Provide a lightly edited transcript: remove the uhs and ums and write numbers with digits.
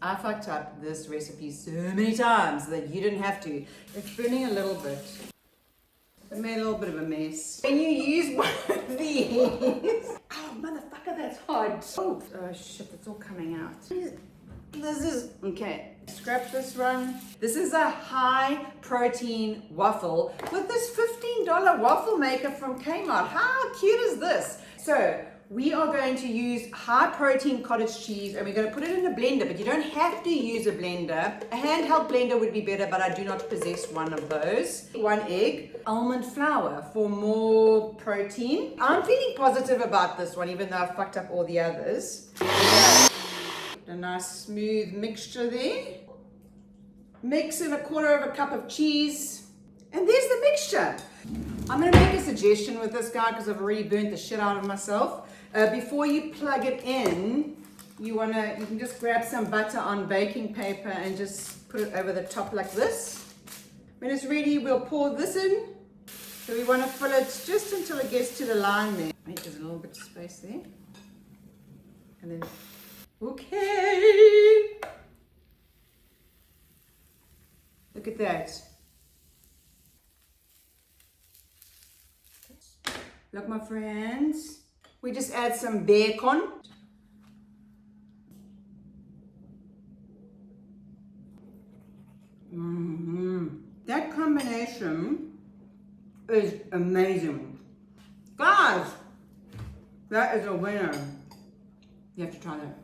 I fucked up this recipe so many times that you didn't have to. It's burning a little bit. I made a little bit of a mess. When you use one of these, oh motherfucker, that's hard. Oh shit, it's all coming out. This is, okay, scrap this one. This is a high protein waffle with this $15 waffle maker from Kmart. How cute is this? So we are going to use high protein cottage cheese and we're going to put it in a blender, but you don't have to use a blender. A handheld blender would be better, but I do not possess one of those. 1 egg, almond flour for more protein. I'm feeling positive about this one, even though I fucked up all the others. A nice smooth mixture there. Mix in 1/4 cup of cheese. And there's the mixture. I'm going to make a suggestion with this guy because I've already burnt the shit out of myself. Before you plug it in, you can just grab some butter on baking paper and just put it over the top like this. When it's ready, we'll pour this in. So we want to fill it just until it gets to the line there. Make just a little bit of space there. And then, okay. Look at that. Look, my friends. We just add some bacon. That combination is amazing. Guys, that is a winner. You have to try that.